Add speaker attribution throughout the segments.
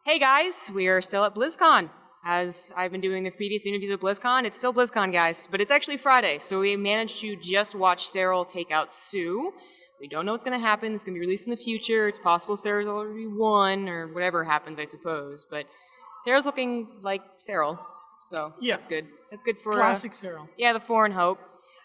Speaker 1: Hey guys, we are still at BlizzCon. As I've been doing the previous interviews at BlizzCon, it's still BlizzCon, guys, but it's actually Friday, so we managed to just watch Cyril take out Sue. We don't know what's going to happen. It's going to be released in the future. It's possible Sarah's already won, or whatever happens, I suppose. But Sarah's looking like Cyril, so that's good. That's good for
Speaker 2: classic Cyril.
Speaker 1: Yeah, the foreign hope.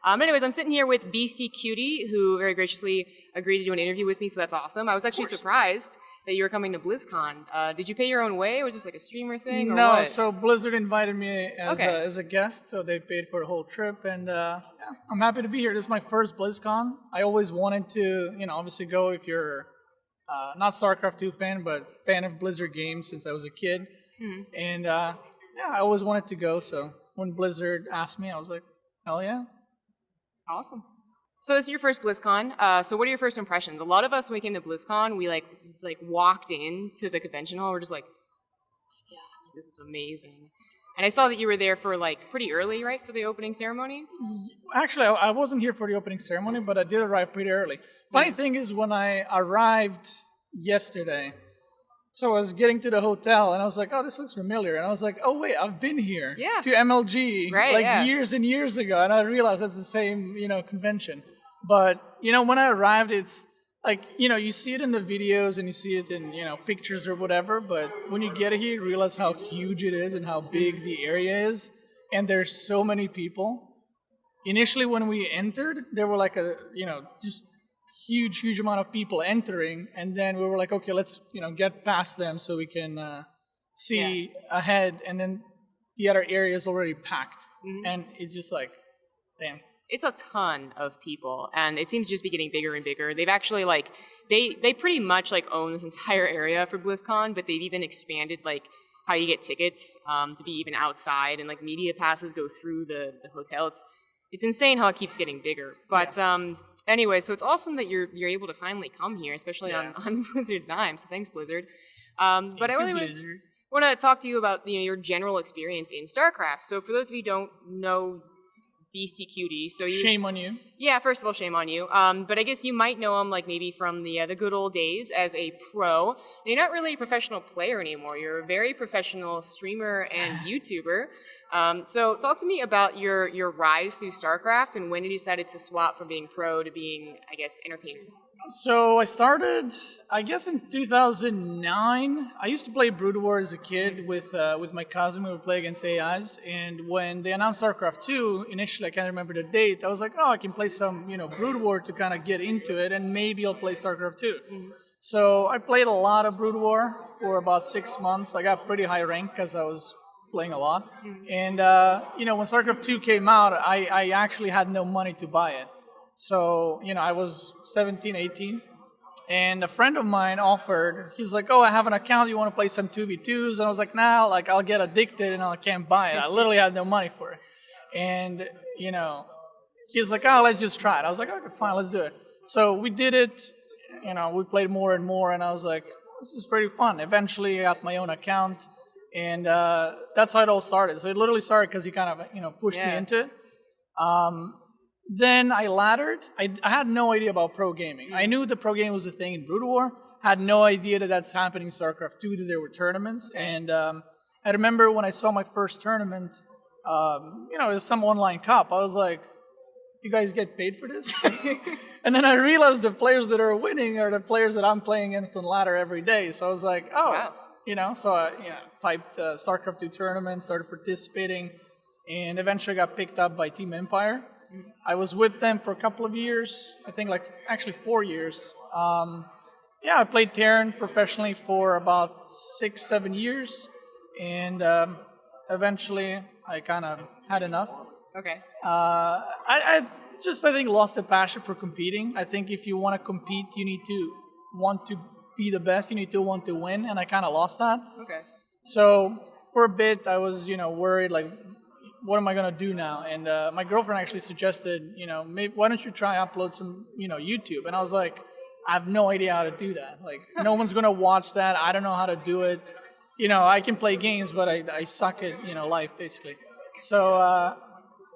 Speaker 1: Anyways, I'm sitting here with Beastyqt, who very graciously agreed to do an interview with me, so that's awesome. I was actually surprised that you were coming to BlizzCon. Did you pay your own way, or was this like a streamer thing, or
Speaker 2: No,
Speaker 1: what?
Speaker 2: so Blizzard invited me as a guest, so they paid for the whole trip, and I'm happy to be here. This is my first BlizzCon. I always wanted to, obviously go if you're not StarCraft 2 fan, but fan of Blizzard games since I was a kid. And I always wanted to go, so when Blizzard asked me, I was like, hell yeah.
Speaker 1: Awesome. So this is your first BlizzCon. So what are your first impressions? A lot of us, when we came to BlizzCon, we like walked into the convention hall. We're just like, yeah, this is amazing. And I saw that you were there for like pretty early, right, for the opening ceremony?
Speaker 2: Actually, I wasn't here for the opening ceremony, but I did arrive pretty early. Funny thing is, when I arrived yesterday, so I was getting to the hotel, and I was like, oh, this looks familiar. And I was like, oh, wait, I've been here to MLG years and years ago. And I realized that's the same, convention. But, when I arrived, it's like, you see it in the videos and you see it in, pictures or whatever. But when you get here, you realize how huge it is and how big the area is. And there's so many people. Initially, when we entered, there were like just huge amount of people entering, and then we were like, okay, let's get past them so we can see ahead, and then the other area is already packed, and it's just like, damn.
Speaker 1: It's a ton of people, and it seems to just be getting bigger and bigger. They've actually they pretty much own this entire area for BlizzCon, but they've even expanded how you get tickets to be even outside, and media passes go through the hotel. It's insane how it keeps getting bigger, but anyway, so it's awesome that you're able to finally come here, especially on Blizzard's dime. So thanks, Blizzard. But I really want to talk to you about your general experience in StarCraft. So for those of you who don't know Beastyqt, so
Speaker 2: shame on you.
Speaker 1: Yeah, first of all, shame on you. But I guess you might know him maybe from the good old days as a pro. You're not really a professional player anymore. You're a very professional streamer and YouTuber. So talk to me about your rise through StarCraft and when you decided to swap from being pro to being, I guess, entertainer.
Speaker 2: So I started, I guess, in 2009. I used to play Brood War as a kid with my cousin. We would play against AIs. And when they announced StarCraft 2, initially, I can't remember the date, I was like, oh, I can play some, Brood War to kind of get into it, and maybe I'll play StarCraft 2. So I played a lot of Brood War for about 6 months. I got pretty high rank because I was playing a lot. And, when StarCraft 2 came out, I actually had no money to buy it. So, I was 17, 18, and a friend of mine offered, he's like, oh, I have an account, you want to play some 2v2s? And I was like, nah, I'll get addicted and I can't buy it. I literally had no money for it. And, he's like, oh, let's just try it. I was like, okay, fine, let's do it. So we did it, we played more and more, and I was like, this is pretty fun. Eventually, I got my own account. And that's how it all started. So it literally started because he kind of, pushed me into it. Then I laddered. I had no idea about pro gaming. I knew the pro game was a thing in Brood War. Had no idea that that's happening in StarCraft 2, that there were tournaments. And I remember when I saw my first tournament, it was some online cup. I was like, you guys get paid for this? And then I realized the players that are winning are the players that I'm playing against on ladder every day. So I was like, oh. Wow. So I typed StarCraft 2 tournament, started participating, and eventually got picked up by Team Empire. I was with them for a couple of years, I think actually 4 years. I played Terran professionally for about 6-7 years, and eventually I kind of had enough.
Speaker 1: Okay.
Speaker 2: I think lost the passion for competing. I think if you want to compete, you need to want to be the best, you need to want to win, and I kind of lost that.
Speaker 1: Okay.
Speaker 2: So for a bit, I was, worried, what am I going to do now? And my girlfriend actually suggested, maybe, why don't you try upload some, YouTube? And I was like, I have no idea how to do that. No one's going to watch that. I don't know how to do it. I can play games, but I suck at, life, basically. So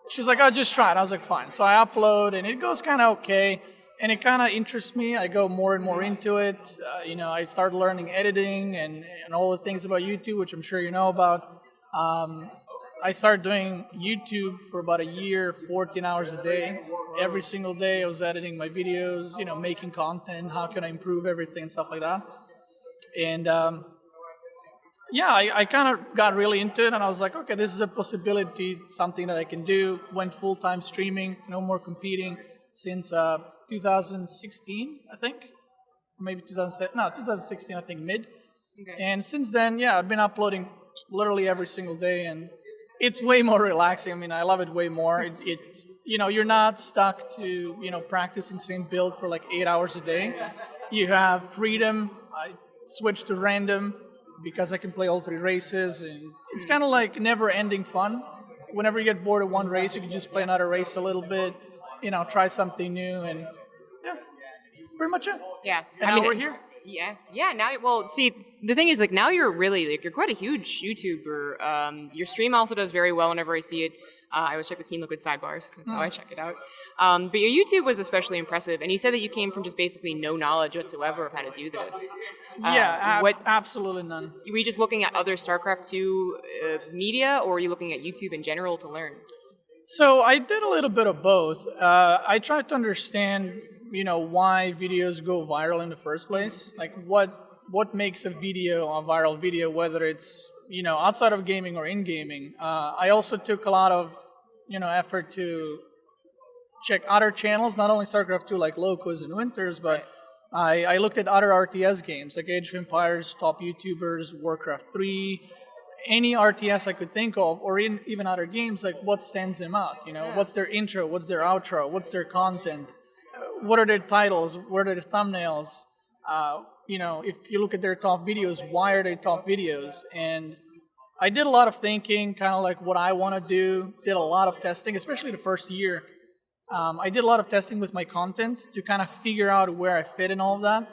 Speaker 2: she's like, oh, just try it. I was like, fine. So I upload, and it goes kind of okay. and it kind of interests me. I go more and more into it. I started learning editing and all the things about YouTube, which I'm sure you know about. I started doing YouTube for about a year, 14 hours a day. Every single day I was editing my videos, making content, how can I improve everything and stuff like that. And I kind of got really into it, and I was like, okay, this is a possibility, something that I can do. Went full-time streaming, no more competing since 2016, I think. Or maybe 2016, I think, mid.
Speaker 1: Okay.
Speaker 2: And since then, I've been uploading literally every single day, and it's way more relaxing. I mean, I love it way more. You're not stuck to, practicing same build for like 8 hours a day. You have freedom. I switched to random because I can play all 3 races, and it's kind of like never-ending fun. Whenever you get bored of one race, you can just play another race a little bit, try something new, and pretty much it.
Speaker 1: Yeah.
Speaker 2: And now we're here.
Speaker 1: Yeah. Now, well, see, the thing is, like, now you're really, you're quite a huge YouTuber. Your stream also does very well whenever I see it. I always check the Team Liquid sidebars. That's how I check it out. But your YouTube was especially impressive, and you said that you came from just basically no knowledge whatsoever of how to do this.
Speaker 2: Absolutely none.
Speaker 1: Were you just looking at other StarCraft 2 media, or were you looking at YouTube in general to learn?
Speaker 2: So I did a little bit of both. I tried to understand, why videos go viral in the first place. Like what makes a viral video, whether it's, outside of gaming or in gaming. I also took a lot of, effort to check other channels, not only StarCraft 2 like Locos and Winters, but I looked at other RTS games like Age of Empires, top YouTubers, Warcraft 3, any RTS I could think of, or even other games, like what stands them out, what's their intro, what's their outro, what's their content, what are their titles, what are their thumbnails, if you look at their top videos, why are they top videos? And I did a lot of thinking, kind of like what I want to do, did a lot of testing, especially the first year. I did a lot of testing with my content to kind of figure out where I fit in all of that.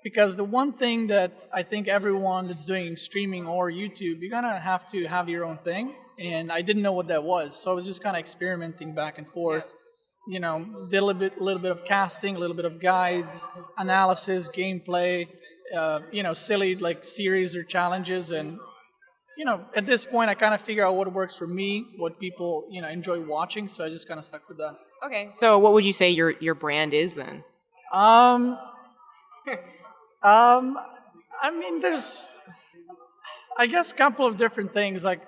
Speaker 2: Because the one thing that I think everyone that's doing streaming or YouTube, you're going to have your own thing. And I didn't know what that was. So I was just kind of experimenting back and forth. Did a little bit of casting, a little bit of guides, analysis, gameplay, silly like series or challenges. And, at this point, I kind of figure out what works for me, what people, enjoy watching. So I just kind of stuck with that.
Speaker 1: Okay. So what would you say your brand is then?
Speaker 2: I mean, there's, I guess, a couple of different things. Like,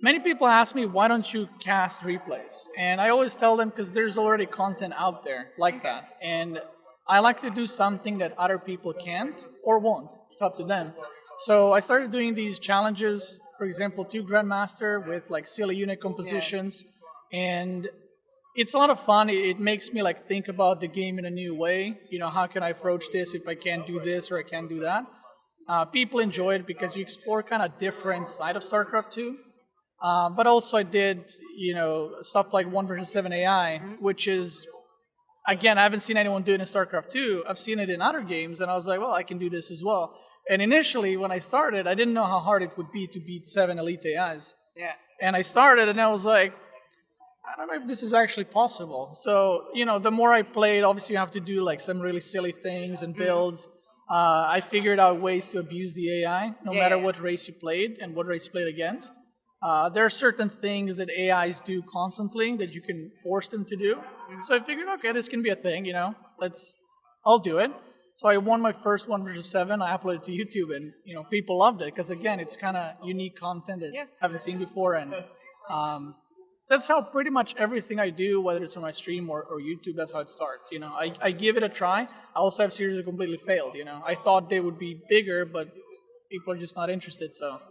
Speaker 2: many people ask me, why don't you cast replays? And I always tell them, because there's already content out there like that. And I like to do something that other people can't or won't. It's up to them. So I started doing these challenges, for example, 2 Grandmaster with like silly unit compositions. And it's a lot of fun. It makes me like think about the game in a new way. How can I approach this if I can't do this or I can't do that? People enjoy it because you explore kind of different side of StarCraft 2. But also I did, stuff like 1 versus 7 AI, which is, again, I haven't seen anyone do it in StarCraft 2. I've seen it in other games, and I was like, well, I can do this as well. And initially, when I started, I didn't know how hard it would be to beat 7 elite AIs.
Speaker 1: Yeah.
Speaker 2: And I started, and I was like, I don't know if this is actually possible. So, the more I played, obviously you have to do like some really silly things and builds. I figured out ways to abuse the AI, no matter what race you played and what race you played against. There are certain things that AIs do constantly that you can force them to do. So I figured, okay, this can be a thing, I'll do it. So I won my first 1 versus 7. I uploaded it to YouTube, and people loved it because, again, it's kind of unique content that I haven't seen before, and that's how pretty much everything I do, whether it's on my stream or YouTube, that's how it starts. I give it a try. I also have series that completely failed. I thought they would be bigger, but people are just not interested. So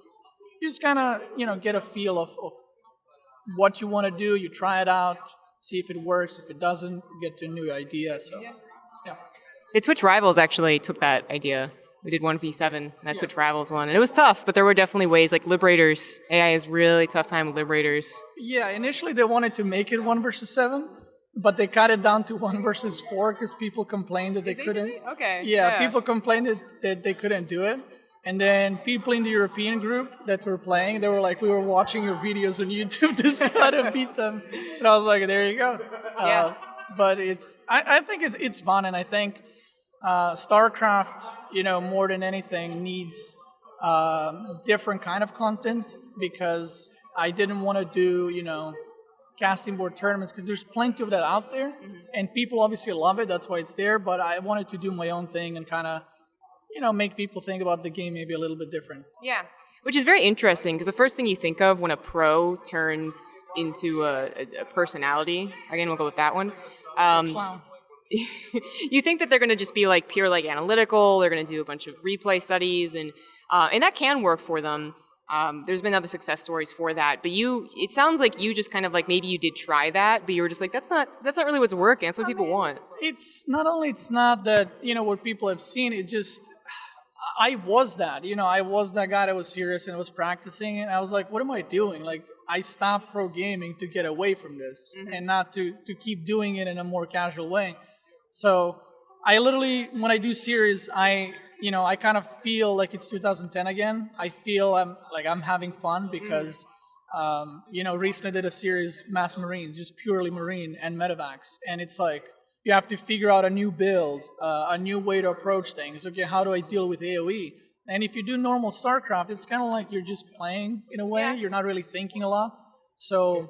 Speaker 2: you just kind of get a feel of what you want to do. You try it out, see if it works. If it doesn't, you get to a new idea. So yeah.
Speaker 1: The Twitch Rivals actually took that idea. We did 1v7, that Twitch Rivals one. And it was tough, but there were definitely ways, like Liberators. AI is really tough time with Liberators. Yeah,
Speaker 2: initially they wanted to make it 1 versus 7, but they cut it down to 1 versus 4 because people complained that they couldn't.
Speaker 1: Okay.
Speaker 2: Yeah, people complained that they couldn't do it. And then people in the European group that were playing, they were like, we were watching your videos on YouTube to see how to beat them. And I was like, there you go. but I think it's fun, and I think StarCraft, more than anything, needs different kind of content because I didn't want to do, casting board tournaments because there's plenty of that out there, and people obviously love it. That's why it's there. But I wanted to do my own thing and kind of, make people think about the game maybe a little bit different.
Speaker 1: Yeah, which is very interesting because the first thing you think of when a pro turns into a personality, again, we'll go with that one.
Speaker 2: Clown.
Speaker 1: You think that they're going to just be like pure like analytical. They're going to do a bunch of replay studies, and that can work for them. There's been other success stories for that, but it sounds like you just kind of like maybe you did try that, but you were just like that's not really what's working. That's what people want.
Speaker 2: It's not that what people have seen. It just I was that I was that guy that was serious and was practicing, and I was like, what am I doing? Like I stopped pro gaming to get away from this and not to keep doing it in a more casual way. So I literally, when I do series, I kind of feel like it's 2010 again. I feel I'm having fun because, recently did a series, Mass Marines, just purely Marine and Medivacs. And it's like, you have to figure out a new build, a new way to approach things. Okay, how do I deal with AoE? And if you do normal StarCraft, it's kind of like you're just playing in a way. Yeah. You're not really thinking a lot. So,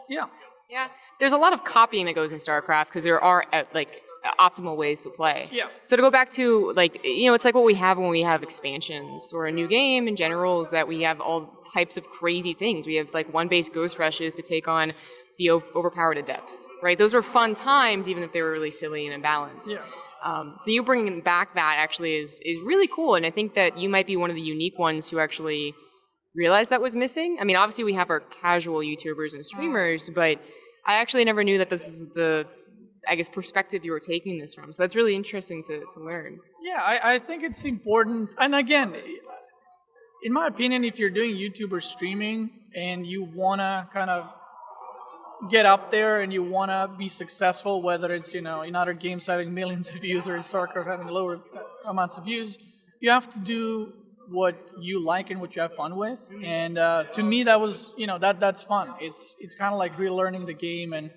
Speaker 2: yeah.
Speaker 1: Yeah, there's a lot of copying that goes in StarCraft because there are optimal ways to play.
Speaker 2: Yeah.
Speaker 1: So to go back to it's like what we have when we have expansions or a new game in general is that we have all types of crazy things. We have like one base ghost rushes to take on the overpowered adepts, right? Those were fun times, even if they were really silly and imbalanced.
Speaker 2: Yeah.
Speaker 1: So you bringing back that actually is really cool, and I think that you might be one of the unique ones who actually realized that was missing. I mean, obviously we have our casual YouTubers and streamers, but I actually never knew that this is the, I guess, perspective you were taking this from. So that's really interesting to learn.
Speaker 2: Yeah, I think it's important. And again, in my opinion, if you're doing YouTube or streaming and you want to kind of get up there and you want to be successful, whether it's, in other games having millions of views or in StarCraft having lower amounts of views, you have to do what you like and what you have fun with. And to me, that was, that's fun. It's kind of like relearning the game, and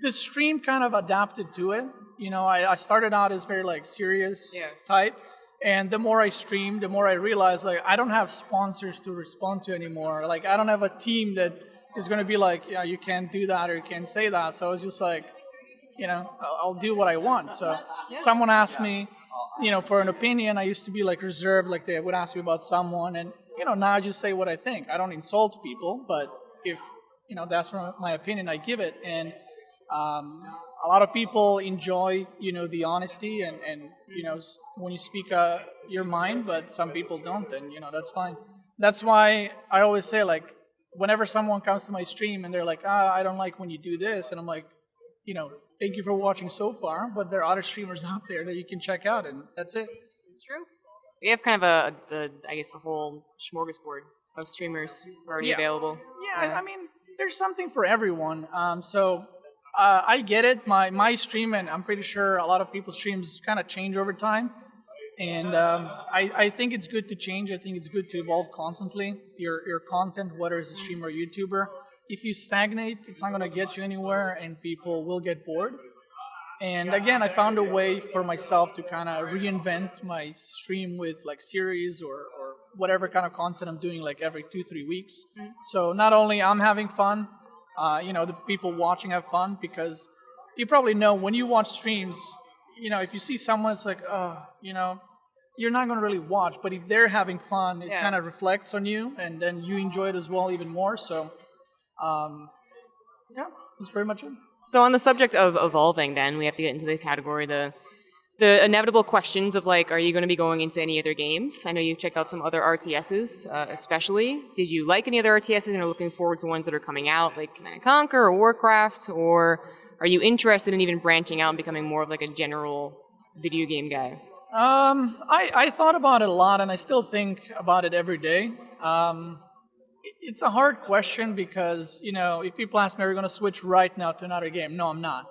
Speaker 2: the stream kind of adapted to it. I started out as very like serious type, and the more I streamed, the more I realized like I don't have sponsors to respond to anymore. Like I don't have a team that is going to be like, yeah, you can't do that or you can't say that. So I was just like, I'll do what I want. So someone asked me, for an opinion. I used to be like reserved, like they would ask me about someone, and now I just say what I think. I don't insult people, but if that's from my opinion, I give it. And a lot of people enjoy the honesty and when you speak your mind, but some people don't, and that's fine. That's why I always say, like, whenever someone comes to my stream and they're like, I don't like when you do this, and I'm like, thank you for watching so far, but there are other streamers out there that you can check out, and that's it.
Speaker 1: It's true. We have kind of the whole smorgasbord of streamers already available.
Speaker 2: Yeah, I mean, there's something for everyone. So I get it. My stream, and I'm pretty sure a lot of people's streams kind of change over time. And I think it's good to change. I think it's good to evolve constantly. Your content, whether it's a streamer or YouTuber. If you stagnate, it's not going to get you anywhere, and people will get bored. And again, I found a way for myself to kind of reinvent my stream with like series or whatever kind of content I'm doing like every 2-3 weeks. So not only I'm having fun, the people watching have fun, because you probably know when you watch streams, if you see someone, it's like, you're not going to really watch, but if they're having fun, it kind of reflects on you, and then you enjoy it as well even more. So, that's pretty much it.
Speaker 1: So on the subject of evolving, then, we have to get into the category, the inevitable questions of, like, are you going to be going into any other games? I know you've checked out some other RTSs, especially. Did you like any other RTSs and are looking forward to ones that are coming out, like Command & Conquer or Warcraft? Or are you interested in even branching out and becoming more of, like, a general video game guy?
Speaker 2: I thought about it a lot, and I still think about it every day. It's a hard question because, if people ask me, are you going to switch right now to another game? No, I'm not.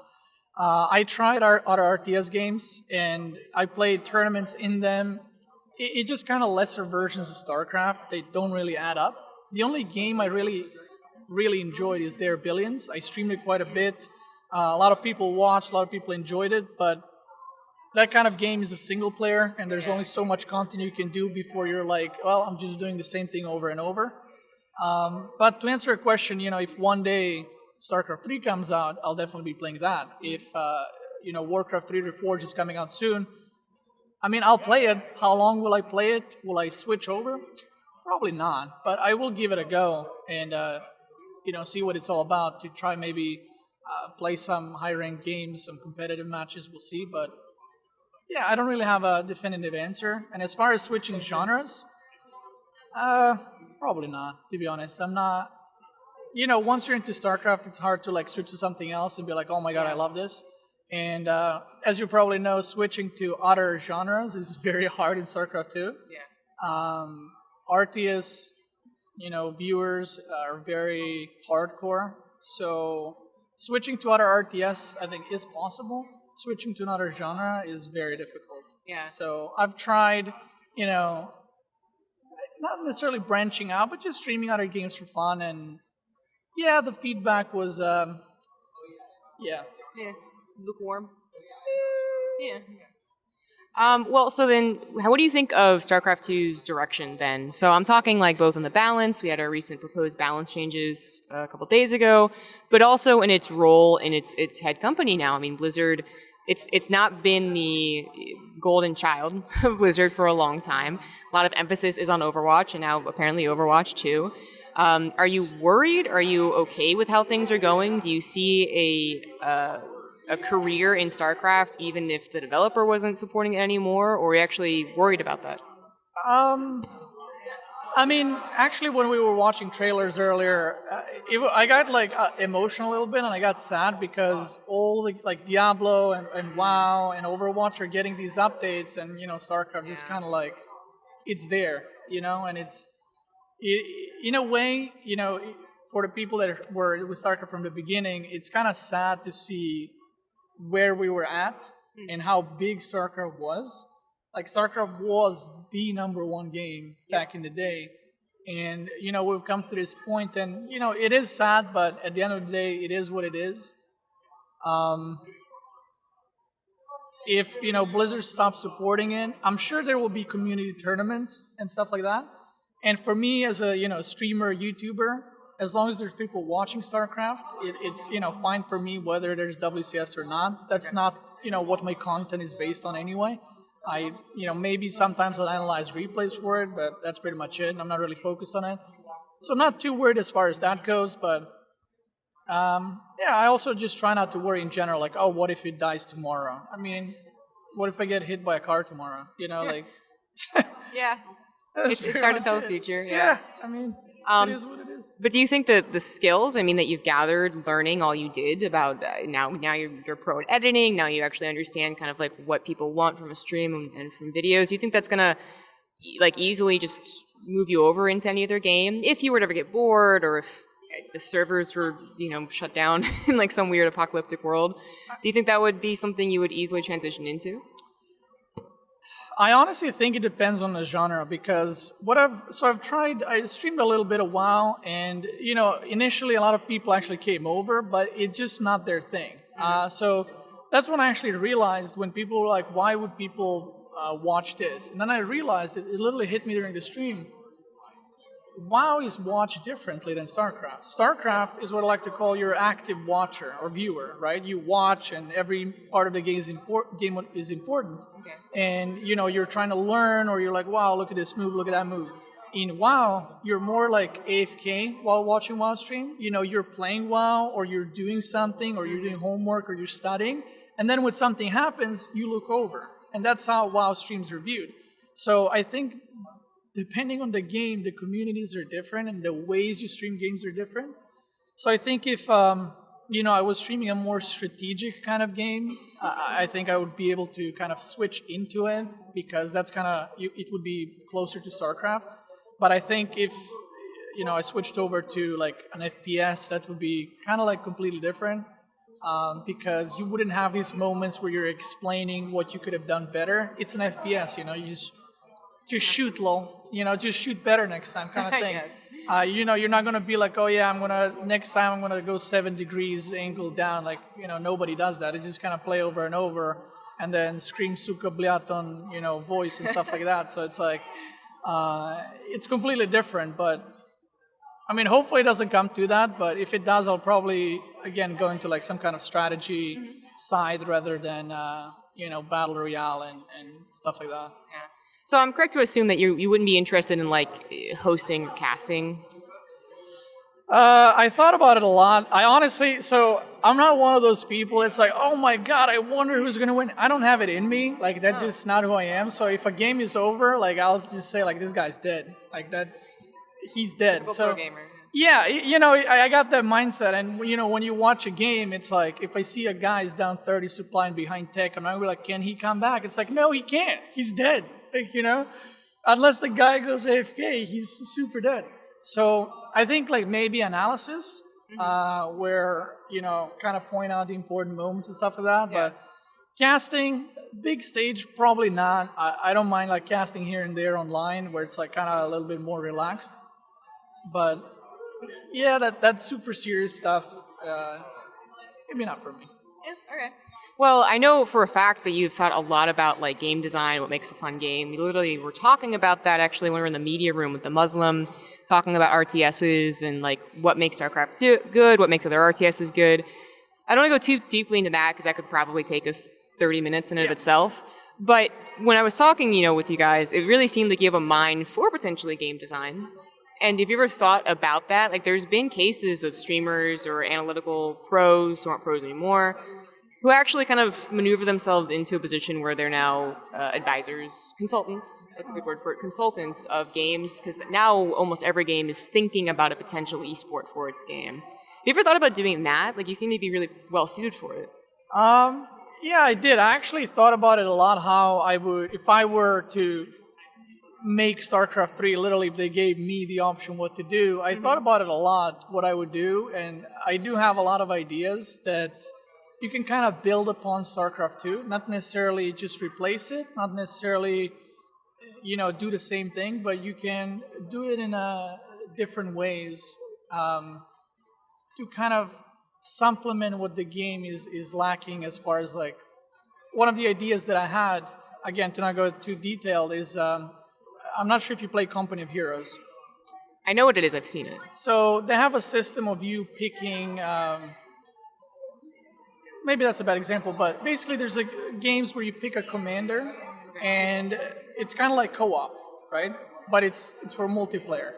Speaker 2: I tried our other RTS games, and I played tournaments in them. It just kind of lesser versions of StarCraft. They don't really add up. The only game I really really enjoyed is There Billions. I streamed it quite a bit. A lot of people watched, a lot of people enjoyed it, but that kind of game is a single player, and there's only so much content you can do before you're like, well, I'm just doing the same thing over and over. But to answer your question, if one day StarCraft 3 comes out, I'll definitely be playing that. If Warcraft 3 Reforged is coming out soon, I'll play it. How long will I play it? Will I switch over? Probably not, but I will give it a go and see what it's all about to try maybe play some high-ranked games, some competitive matches. We'll see, but yeah, I don't really have a definitive answer. And as far as switching genres, probably not, to be honest. I'm not. Once you're into StarCraft, it's hard to switch to something else and be like, oh my god, I love this. And as you probably know, switching to other genres is very hard in StarCraft 2.
Speaker 1: Yeah.
Speaker 2: RTS, viewers are very hardcore. So switching to other RTS, I think, is possible. Switching to another genre is very difficult.
Speaker 1: Yeah.
Speaker 2: So I've tried, not necessarily branching out, but just streaming other games for fun. And yeah, the feedback was, yeah.
Speaker 1: Yeah. Lukewarm. Yeah. Well, so then, what do you think of StarCraft 2's direction then? So I'm talking both in the balance. We had our recent proposed balance changes a couple days ago, but also in its role in its head company now. Blizzard. It's not been the golden child of Blizzard for a long time. A lot of emphasis is on Overwatch, and now apparently Overwatch 2. Are you worried? Are you okay with how things are going? Do you see a career in StarCraft even if the developer wasn't supporting it anymore, or are you actually worried about that?
Speaker 2: Actually, when we were watching trailers earlier, I got emotional a little bit, and I got sad because all the Diablo and WoW and Overwatch are getting these updates, and StarCraft is kind of it's there, and it's in a way, for the people that were with StarCraft from the beginning, it's kind of sad to see where we were at and how big StarCraft was. StarCraft was the #1 game back in the day. And, we've come to this point, and, it is sad, but at the end of the day, it is what it is. If, Blizzard stops supporting it, I'm sure there will be community tournaments and stuff like that. And for me, as a, streamer, YouTuber, as long as there's people watching StarCraft, it's, fine for me whether there's WCS or not. That's not, what my content is based on anyway. Maybe sometimes I'll analyze replays for it, but that's pretty much it. I'm not really focused on it. So I'm not too worried as far as that goes, but I also just try not to worry in general, what if it dies tomorrow? What if I get hit by a car tomorrow? Yeah.
Speaker 1: It's hard to tell the future.
Speaker 2: Yeah. It is what it is.
Speaker 1: But do you think that the skills, that you've gathered learning all you did about now you're pro at editing, now you actually understand kind of what people want from a stream and from videos, do you think that's going to easily just move you over into any other game if you were to ever get bored, or if the servers were, shut down in some weird apocalyptic world? Do you think that would be something you would easily transition into?
Speaker 2: I honestly think it depends on the genre, because I streamed a little bit of WoW, and initially a lot of people actually came over, but it's just not their thing. So that's when I actually realized, when people were like, why would people watch this? And then I realized, it literally hit me during the stream, WoW is watched differently than StarCraft. StarCraft is what I like to call your active watcher or viewer, right? You watch, and every part of the game is important.
Speaker 1: Okay.
Speaker 2: And, you're trying to learn, or you're like, wow, look at this move, look at that move. In WoW, you're more like AFK while watching WoW stream. You're playing WoW, or you're doing something, or you're doing homework, or you're studying. And then when something happens, you look over. And that's how WoW streams are viewed. So I think, depending on the game, the communities are different, and the ways you stream games are different. So I think if I was streaming a more strategic kind of game, I think I would be able to kind of switch into it, because that's it would be closer to StarCraft. But I think if I switched over to an FPS, that would be kind of completely different, because you wouldn't have these moments where you're explaining what you could have done better. It's an FPS, you just shoot, lol. Just shoot better next time, kind of thing.
Speaker 1: Yes.
Speaker 2: You're not gonna be like, oh yeah, next time I'm gonna go 7 degrees angle down. Like, nobody does that. They just kind of play over and over, and then scream "Suka Bliat" on, voice and stuff like that. So it's like, it's completely different. But I mean, hopefully it doesn't come to that. But if it does, I'll probably again go into like some kind of strategy side rather than battle royale and stuff like that.
Speaker 1: Yeah. So I'm correct to assume that you wouldn't be interested in like hosting or casting?
Speaker 2: I thought about it a lot. So I'm not one of those people. It's like, oh my god, I wonder who's gonna win. I don't have it in me. Like that's just not who I am. So if a game is over, like I'll just say like this guy's dead. Like he's dead. So
Speaker 1: gamer.
Speaker 2: yeah, I got that mindset. And when you watch a game, it's like if I see a guy's down 30 supply and behind tech, I'm not gonna be like, can he come back? It's like, no, he can't. He's dead. Like, unless the guy goes AFK, he's super dead. So I think like maybe analysis, where kind of point out the important moments and stuff like that.
Speaker 1: Yeah.
Speaker 2: But casting, big stage, probably not. I don't mind like casting here and there online, where it's like kind of a little bit more relaxed. But yeah, that super serious stuff, maybe not for me.
Speaker 1: Yeah. Okay. Well, I know for a fact that you've thought a lot about like game design, what makes a fun game. We literally were talking about that actually when we were in the media room with the Muslim, talking about RTSs and like what makes StarCraft good, what makes other RTSs good. I don't want to go too deeply into that because that could probably take us 30 minutes in and of itself. But when I was talking, with you guys, it really seemed like you have a mind for potentially game design. And have you ever thought about that? Like there's been cases of streamers or analytical pros who aren't pros anymore, who actually kind of maneuver themselves into a position where they're now advisors, consultants, that's a good word for it, consultants of games, because now almost every game is thinking about a potential esport for its game. Have you ever thought about doing that? Like you seem to be really well suited for it.
Speaker 2: Yeah, I did. I actually thought about it a lot, how I would, if I were to make StarCraft 3, literally if they gave me the option what to do, I thought about it a lot, what I would do, and I do have a lot of ideas that you can kind of build upon StarCraft 2, not necessarily just replace it, not necessarily, do the same thing, but you can do it in different ways to kind of supplement what the game is lacking as far as like, one of the ideas that I had, again, to not go too detailed, is I'm not sure if you play Company of Heroes.
Speaker 1: I know what it is, I've seen it.
Speaker 2: So they have a system of you picking... maybe that's a bad example, but basically there's like games where you pick a commander, and it's kind of like co-op, right? But it's for multiplayer.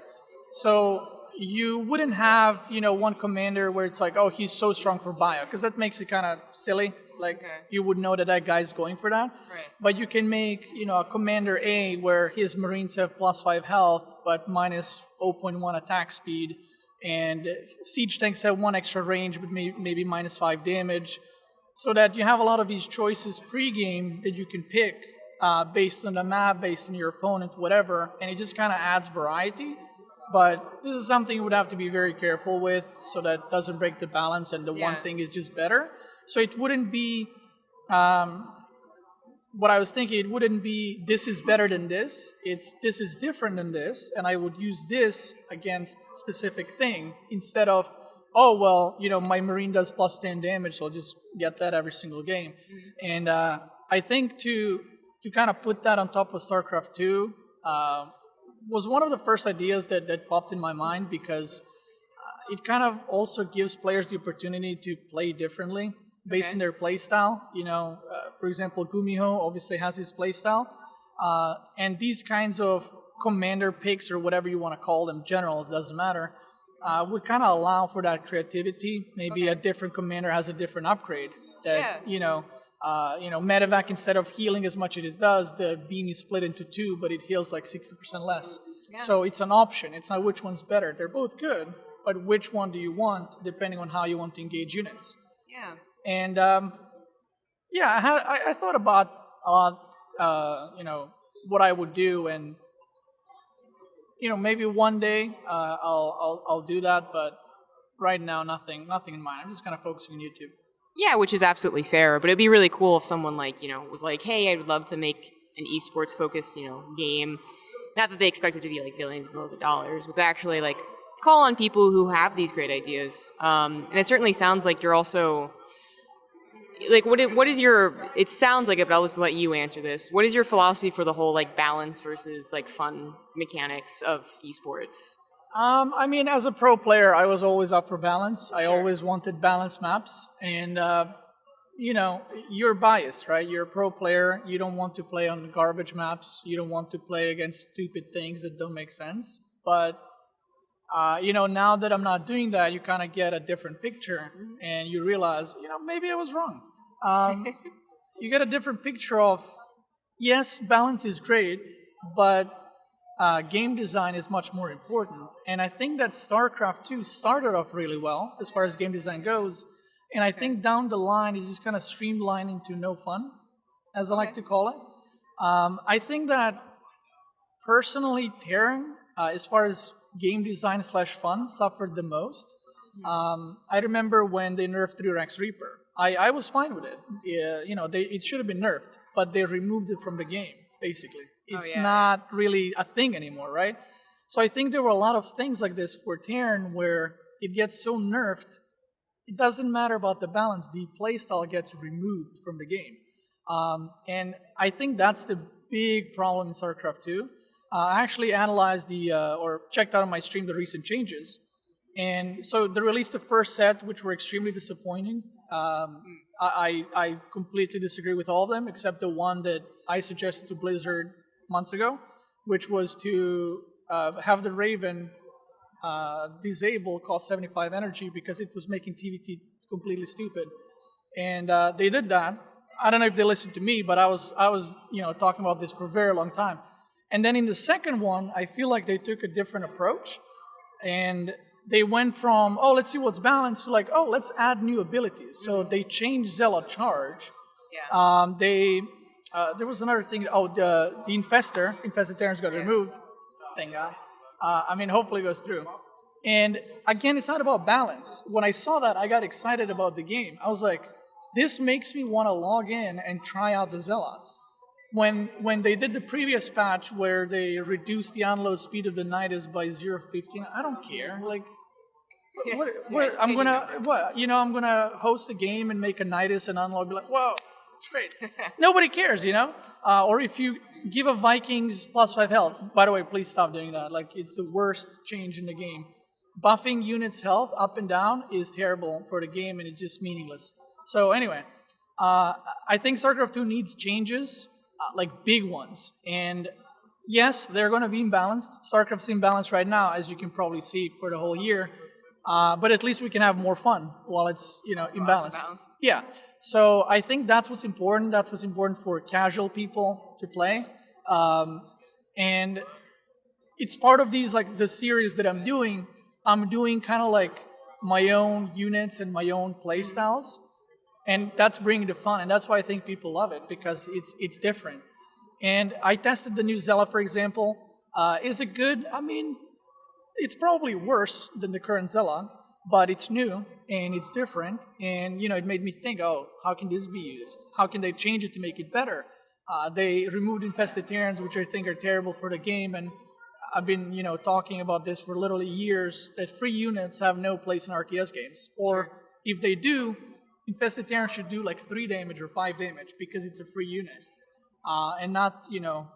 Speaker 2: So you wouldn't have, one commander where it's like, oh, he's so strong for bio, because that makes it kind of silly. Like, you would know that guy's going for that.
Speaker 1: Right.
Speaker 2: But you can make, a commander A where his Marines have +5 health, but minus 0.1 attack speed, and siege tanks have 1 extra range, but maybe minus 5 damage. So that you have a lot of these choices pre-game that you can pick based on the map, based on your opponent, whatever, and it just kind of adds variety. But this is something you would have to be very careful with so that doesn't break the balance and the one thing is just better. So it wouldn't be, what I was thinking, it wouldn't be this is better than this, it's this is different than this, and I would use this against specific thing instead of, oh, well, my Marine does +10 damage, so I'll just get that every single game. And I think to kind of put that on top of StarCraft 2 was one of the first ideas that popped in my mind, because it kind of also gives players the opportunity to play differently based on their play style. For example, Gumiho obviously has his play style. And these kinds of commander picks, or whatever you want to call them, generals, doesn't matter, would kind of allow for that creativity. Maybe a different commander has a different upgrade. That Medevac, instead of healing as much as it does, the beam is split into 2, but it heals like 60% less. Yeah. So it's an option. It's not which one's better. They're both good, but which one do you want, depending on how you want to engage units.
Speaker 1: Yeah.
Speaker 2: And I thought about a lot, what I would do, and maybe one day I'll do that, but right now nothing in mind. I'm just kind of focusing on YouTube.
Speaker 1: Yeah, which is absolutely fair, but it'd be really cool if someone was like, hey, I would love to make an esports focused, game. Not that they expect it to be like billions and billions of dollars, but it's actually like call on people who have these great ideas. And it certainly sounds like you're also like what is your? It sounds like it, but I'll just let you answer this. What is your philosophy for the whole like balance versus like fun mechanics of esports?
Speaker 2: I mean, as a pro player, I was always up for balance. I always wanted balanced maps, and you know, you're biased, right? You're a pro player. You don't want to play on garbage maps. You don't want to play against stupid things that don't make sense. But you know, now that I'm not doing that, you kind of get a different picture, and you realize, you know, maybe I was wrong. You get a different picture of, yes, balance is great, but game design is much more important. And I think that StarCraft 2 started off really well as far as game design goes. And I think down the line it's just kind of streamlined into no fun, as I like to call it. I think that personally Terran, as far as game design / fun, suffered the most. I remember when they nerfed 3-Rex Reaper. I was fine with it. Yeah, you know, it should have been nerfed, but they removed it from the game, basically. It's not really a thing anymore, right? So I think there were a lot of things like this for Terran where it gets so nerfed, it doesn't matter about the balance. The playstyle gets removed from the game. And I think that's the big problem in StarCraft 2. I actually analyzed or checked out on my stream the recent changes. And so they released the first set, which were extremely disappointing. I completely disagree with all of them, except the one that I suggested to Blizzard months ago, which was to have the Raven disable cost 75 energy because it was making TVT completely stupid. And they did that. I don't know if they listened to me, but I was you know, talking about this for a very long time. And then in the second one, I feel like they took a different approach, and they went from, oh, let's see what's balanced, to like, oh, let's add new abilities. So they changed Zealot Charge. Yeah. There was another thing. Oh, the Infested Terrans got removed. Thank God. I mean, hopefully it goes through. And again, it's not about balance. When I saw that, I got excited about the game. I was like, this makes me want to log in and try out the Zealots. When they did the previous patch where they reduced the unload speed of the Nidus by 0.15, I don't care. Like, I'm gonna host a game and make a Nidus and unload. Be like, whoa, it's great. Nobody cares, you know. Or if you give a Vikings +5 health. By the way, please stop doing that. Like, it's the worst change in the game. Buffing units' health up and down is terrible for the game, and it's just meaningless. So anyway, I think StarCraft 2 needs changes. Like big ones. And yes, they're going to be imbalanced. StarCraft's imbalanced right now, as you can probably see, for the whole year. But at least we can have more fun while it's, you know, imbalanced. Yeah. So I think that's what's important. That's what's important for casual people to play. And it's part of these, like, the series that I'm doing kind of like my own units and my own play styles. And that's bringing the fun, and that's why I think people love it, because it's different. And I tested the new Zealot, for example. Is it good? I mean, it's probably worse than the current Zealot, but it's new, and it's different. And, you know, it made me think, oh, how can this be used? How can they change it to make it better? They removed Infested Terrans, which I think are terrible for the game, and I've been, you know, talking about this for literally years, that free units have no place in RTS games. Or if they do, Infested Terran should do like 3 damage or 5 damage because it's a free unit, and not, you know,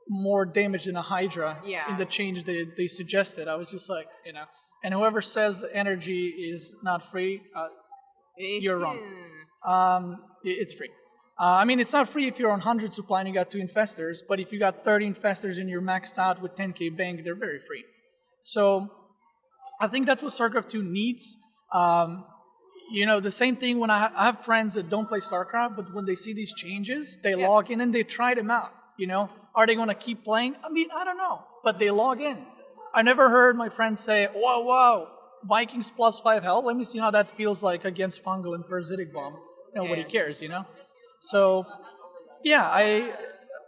Speaker 2: more damage than a Hydra in the change they suggested. I was just like, you know, and whoever says energy is not free, you're wrong. It's free. I mean, it's not free if you're on 100 supply and you got 2 Infestors, but if you got 30 Infestors and you're maxed out with 10k bank, they're very free. So I think that's what StarCraft 2 needs. You know, the same thing when I have friends that don't play StarCraft, but when they see these changes, they log in and they try them out, you know? Are they going to keep playing? I mean, I don't know, but they log in. I never heard my friends say, whoa, Vikings +5 health, let me see how that feels like against Fungal and Parasitic Bomb. Nobody cares, you know? So, yeah,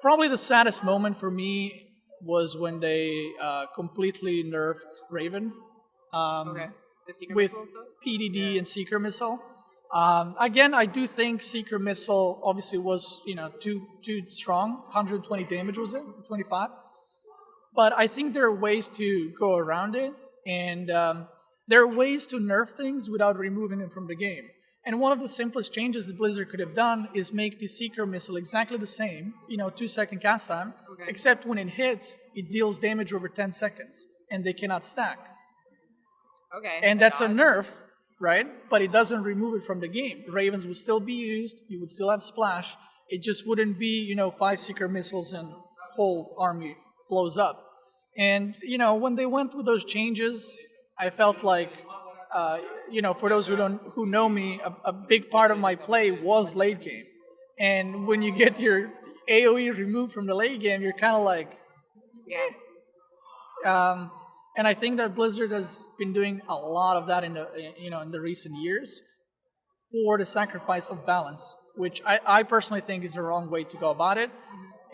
Speaker 2: probably the saddest moment for me was when they completely nerfed Raven.
Speaker 1: The Seeker
Speaker 2: with
Speaker 1: Missile and stuff?
Speaker 2: PDD and Seeker Missile. Again, I do think Seeker Missile obviously was, you know, too strong. 120 damage was it? 25? But I think there are ways to go around it. And there are ways to nerf things without removing them from the game. And one of the simplest changes that Blizzard could have done is make the Seeker missile exactly the same, 2-second cast time, except when it hits, it deals damage over 10 seconds, and they cannot stack.
Speaker 1: Okay.
Speaker 2: And that's a nerf, right? But it doesn't remove it from the game. Ravens would still be used, you would still have splash, it just wouldn't be, 5 Seeker missiles and whole army blows up. And, when they went with those changes, I felt like, for those who know me, a big part of my play was late game. And when you get your AoE removed from the late game, you're kind of like,
Speaker 1: yeah.
Speaker 2: And I think that Blizzard has been doing a lot of that in the recent years for the sacrifice of balance, which I personally think is the wrong way to go about it.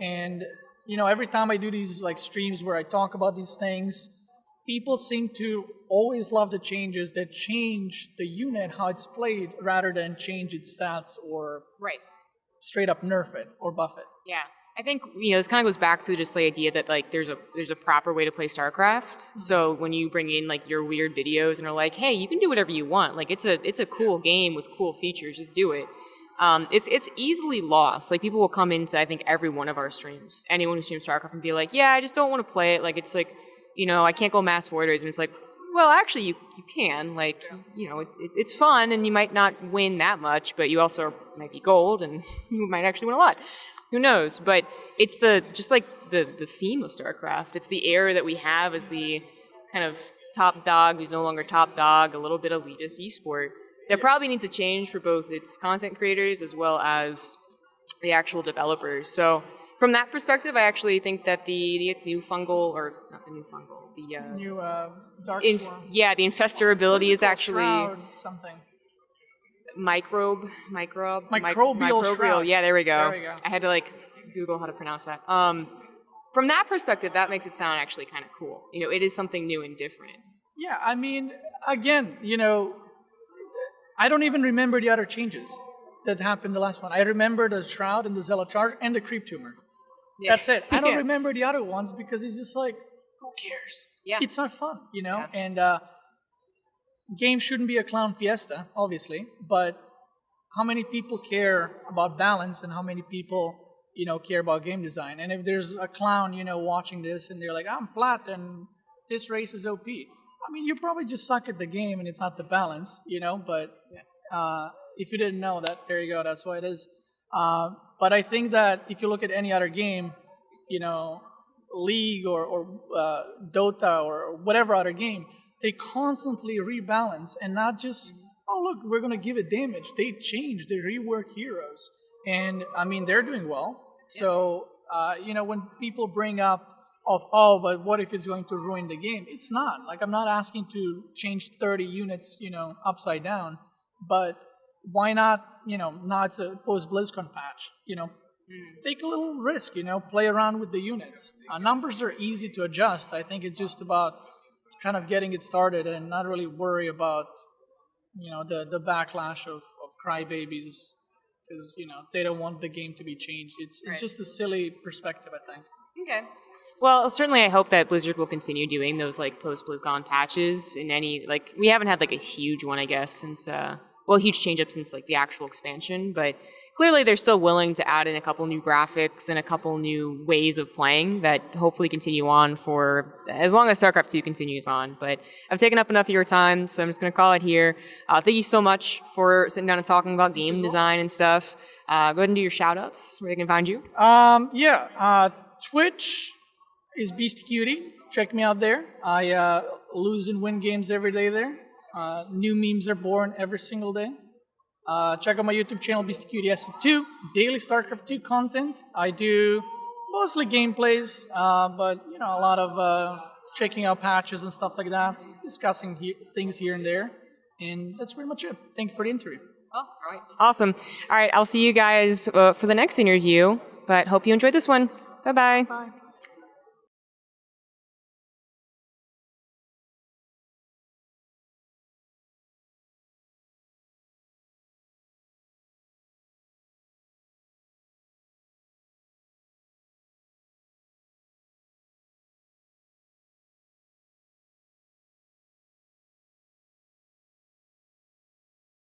Speaker 2: And every time I do these like streams where I talk about these things, people seem to always love the changes that change the unit, how it's played, rather than change its stats or straight up nerf it or buff it.
Speaker 1: Yeah. I think this kind of goes back to just the idea that like there's a proper way to play StarCraft. So when you bring in like your weird videos and are like, hey, you can do whatever you want. Like it's a cool game with cool features. Just do it. It's easily lost. Like people will come into I think every one of our streams, anyone who streams StarCraft, and be like, yeah, I just don't want to play it. Like it's like I can't go mass voiders, and it's like, well, actually you can. Like it's fun, and you might not win that much, but you also might be gold, and you might actually win a lot. Who knows? But it's the theme of StarCraft. It's the era that we have as the kind of top dog who's no longer top dog, a little bit elitist esport. That probably needs to change for both its content creators as well as the actual developers. So from that perspective, I actually think that the new fungal, or not the new fungal, the
Speaker 2: new dark swarm.
Speaker 1: Yeah, the infestor ability is actually
Speaker 2: something.
Speaker 1: Microbial
Speaker 2: shroud.
Speaker 1: Yeah, there we go.
Speaker 2: There we go.
Speaker 1: I had to Google how to pronounce that. From that perspective, that makes it sound actually kind of cool. It is something new and different.
Speaker 2: Yeah, I mean, again, I don't even remember the other changes that happened the last one. I remember the Shroud and the Zealot Charge and the Creep Tumor. Yeah. That's it. I don't remember the other ones because it's just like, who cares?
Speaker 1: Yeah.
Speaker 2: It's not fun,
Speaker 1: Yeah.
Speaker 2: And games shouldn't be a clown fiesta, obviously, but how many people care about balance and how many people, care about game design? And if there's a clown, watching this and they're like, I'm flat and this race is OP. I mean, you probably just suck at the game and it's not the balance, but if you didn't know that, there you go, that's why it is. But I think that if you look at any other game, League or Dota or whatever other game, they constantly rebalance and not just, oh, look, we're going to give it damage. They change, they rework heroes. And, I mean, they're doing well. So, when people bring up, but what if it's going to ruin the game? It's not. Like, I'm not asking to change 30 units, upside down. But why not, now it's a post-BlizzCon patch, take a little risk, play around with the units. Numbers are easy to adjust. I think it's just about kind of getting it started and not really worry about, the backlash of crybabies because, they don't want the game to be changed. It's just a silly perspective, I think.
Speaker 1: Okay. Well, certainly I hope that Blizzard will continue doing those post-BlizzCon patches in any, we haven't had a huge one, I guess, since, a huge change up since the actual expansion, but clearly they're still willing to add in a couple new graphics and a couple new ways of playing that hopefully continue on for as long as StarCraft 2 continues on. But I've taken up enough of your time, so I'm just going to call it here. Thank you so much for sitting down and talking about game design and stuff. Go ahead and do your shout-outs, where they can find you.
Speaker 2: Twitch is Beastyqt. Check me out there. I lose and win games every day there. New memes are born every single day. Check out my YouTube channel, Beastyqt SC2, daily StarCraft 2 content. I do mostly gameplays, but a lot of checking out patches and stuff like that, discussing things here and there, and that's pretty much it. Thank you for the interview.
Speaker 1: Oh, all right. Awesome. All right, I'll see you guys for the next interview, but hope you enjoyed this one. Bye-bye.
Speaker 2: Bye.